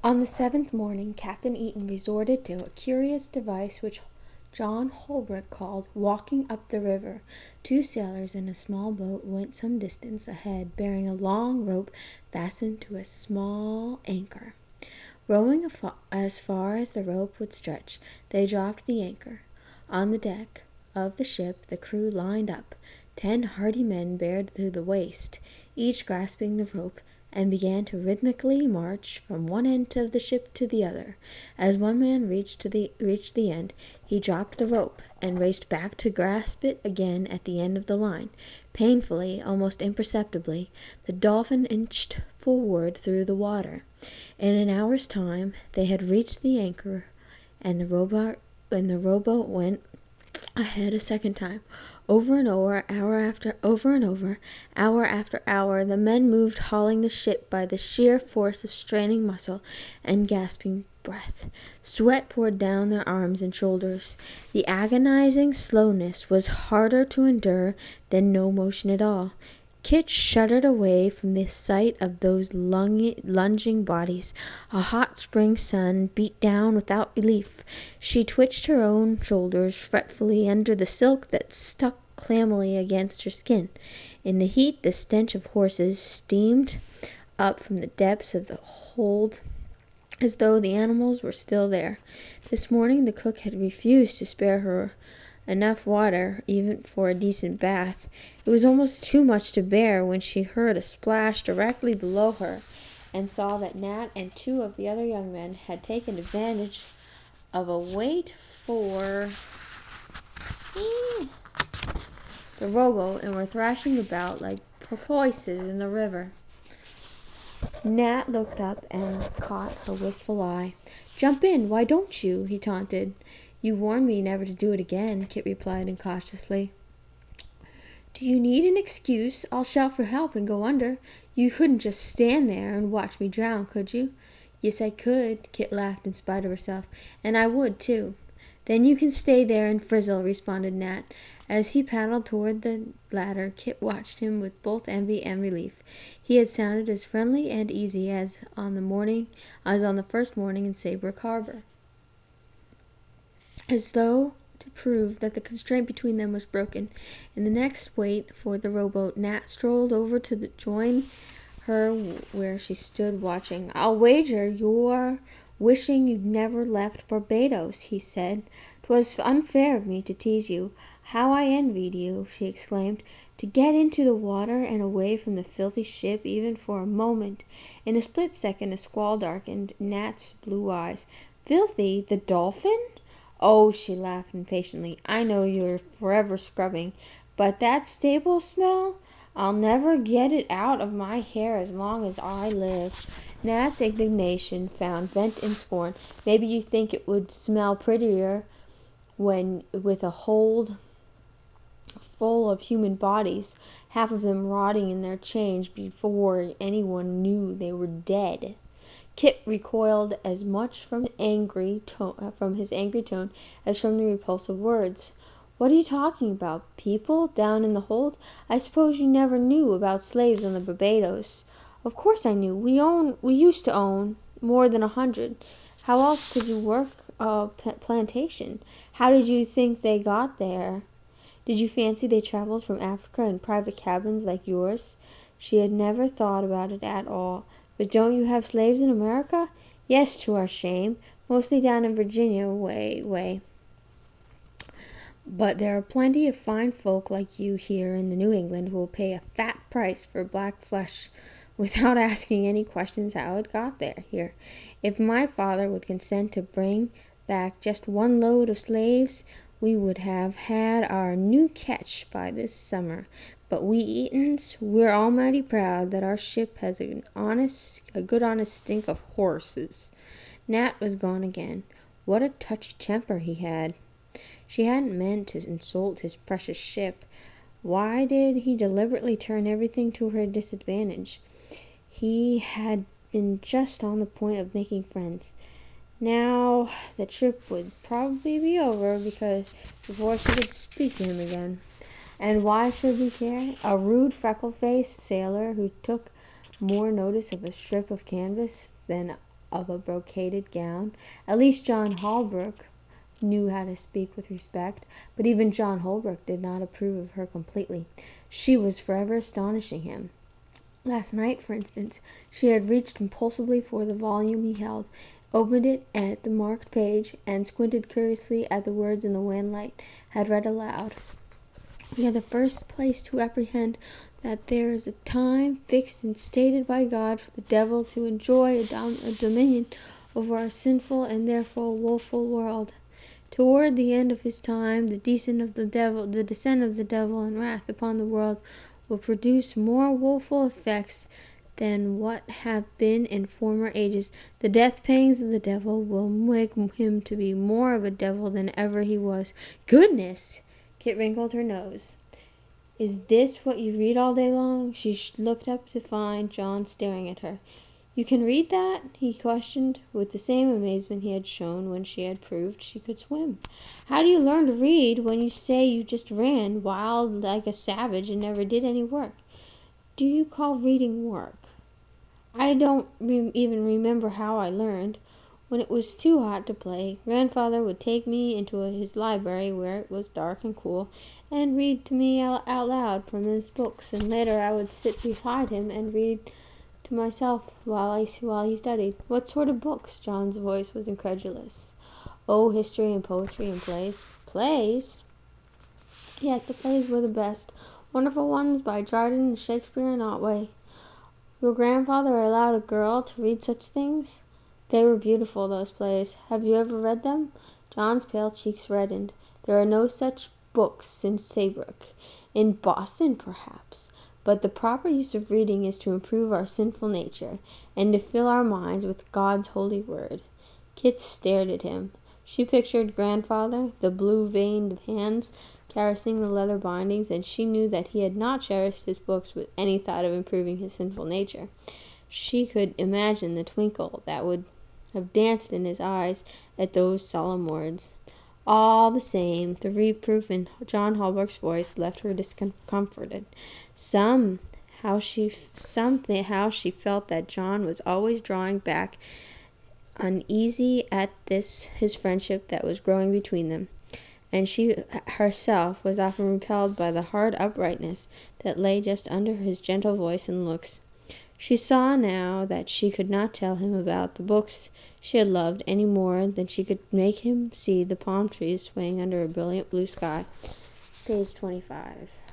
On the seventh morning Captain Eaton resorted to a curious device which John Holbrook called "walking up the river." Two sailors in a small boat went some distance ahead, bearing a long rope fastened to a small anchor. Rowing as far as the rope would stretch, they dropped the anchor. On the deck of the ship the crew lined up, 10 hardy men bared to the waist, each grasping the rope, and began to rhythmically march from one end of the ship to the other. As one man reached the end, he dropped the rope, and raced back to grasp it again at the end of the line. Painfully, almost imperceptibly, the Dolphin inched forward through the water. In an hour's time they had reached the anchor, and the rowboat went ahead a second time. Over and over, hour after hour, the men moved, hauling the ship by the sheer force of straining muscle and gasping breath. Sweat poured down their arms and shoulders. The agonizing slowness was harder to endure than no motion at all. Kit shuddered away from the sight of those lunging bodies. A hot spring sun beat down without relief. She twitched her own shoulders fretfully under the silk that stuck clammily against her skin. In the heat the stench of horses steamed up from the depths of the hold as though the animals were still there. This morning the cook had refused to spare her enough water even for a decent bath. It was almost too much to bear when she heard a splash directly below her, and saw that Nat and 2 of the other young men had taken advantage of a wait for the rowboat and were thrashing about like porpoises in the river. Nat looked up and caught her wistful eye. "Jump in, why don't you?" he taunted. "You warned me never to do it again," Kit replied incautiously. "Do you need an excuse? I'll shout for help and go under. You couldn't just stand there and watch me drown, could you?" "Yes, I could," Kit laughed in spite of herself, "and I would, too." "Then you can stay there and frizzle," responded Nat. As he paddled toward the ladder, Kit watched him with both envy and relief. He had sounded as friendly and easy as on the first morning in Saybrook Harbor. As though to prove that the constraint between them was broken, in the next wait for the rowboat, Nat strolled over to join her where she stood watching. "I'll wager you're wishing you'd never left Barbados," he said. "'Twas unfair of me to tease you. How I envied you," she exclaimed, "to get into the water and away from the filthy ship even for a moment." In a split second a squall darkened Nat's blue eyes. "Filthy? The Dolphin?" "Oh," she laughed impatiently, "I know you're forever scrubbing, but that stable smell, I'll never get it out of my hair as long as I live." Nat's indignation found vent in scorn. "Maybe you think it would smell prettier when with a hold full of human bodies, half of them rotting in their chains before anyone knew they were dead." Kit recoiled as much from his angry tone as from the repulsive words. "What are you talking about? People down in the hold? I suppose you never knew about slaves on the Barbados." "Of course I knew. We used to own more than 100. How else could you work a plantation? How did you think they got there? Did you fancy they traveled from Africa in private cabins like yours?" She had never thought about it at all. "But don't you have slaves in America?" "Yes, to our shame. Mostly down in Virginia way. But there are plenty of fine folk like you here in New England who will pay a fat price for black flesh without asking any questions how it got here. If my father would consent to bring back just 1 load of slaves, we would have had our new catch by this summer. But we Eatons, we're all mighty proud that our ship has a good honest stink of horses." Nat was gone again. What a touchy temper he had. She hadn't meant to insult his precious ship. Why did he deliberately turn everything to her disadvantage? He had been just on the point of making friends. Now the trip would probably be over before she could speak to him again. And why should he care? A rude, freckle-faced sailor who took more notice of a strip of canvas than of a brocaded gown. At least John Holbrook knew how to speak with respect, but even John Holbrook did not approve of her completely. She was forever astonishing him. Last night, for instance, she had reached impulsively for the volume he held, opened it at the marked page, and squinted curiously at the words in the wan light, had read aloud. "We are the first place to apprehend that there is a time fixed and stated by God for the devil to enjoy a dominion over our sinful and therefore woeful world. Toward the end of his time, the descent of the devil and wrath upon the world will produce more woeful effects than what have been in former ages. The death pangs of the devil will make him to be more of a devil than ever he was." Goodness! Kit wrinkled her nose. "Is this what you read all day long?" She looked up to find John staring at her. "You can read that?" he questioned, with the same amazement he had shown when she had proved she could swim. "How do you learn to read when you say you just ran wild like a savage and never did any work?" "Do you call reading work?" "I don't even remember how I learned. When it was too hot to play, Grandfather would take me into his library where it was dark and cool, and read to me out loud from his books, and later I would sit beside him and read to myself while he studied." "What sort of books?" John's voice was incredulous. "Oh, history and poetry and plays." "Plays?" "Yes, the plays were the best. Wonderful ones by Dryden and Shakespeare and Otway." "Your grandfather allowed a girl to read such things?" "They were beautiful, those plays. Have you ever read them?" John's pale cheeks reddened. "There are no such books in Saybrook. In Boston, perhaps. But the proper use of reading is to improve our sinful nature, and to fill our minds with God's holy word." Kit stared at him. She pictured Grandfather, the blue-veined hands caressing the leather bindings, and she knew that he had not cherished his books with any thought of improving his sinful nature. She could imagine the twinkle that would have danced in his eyes at those solemn words. All the same, the reproof in John Holbrook's voice left her discomforted. Somehow she felt that John was always drawing back, uneasy at his friendship that was growing between them, and she herself was often repelled by the hard uprightness that lay just under his gentle voice and looks. She saw now that she could not tell him about the books she had loved any more than she could make him see the palm trees swaying under a brilliant blue sky. Page 25.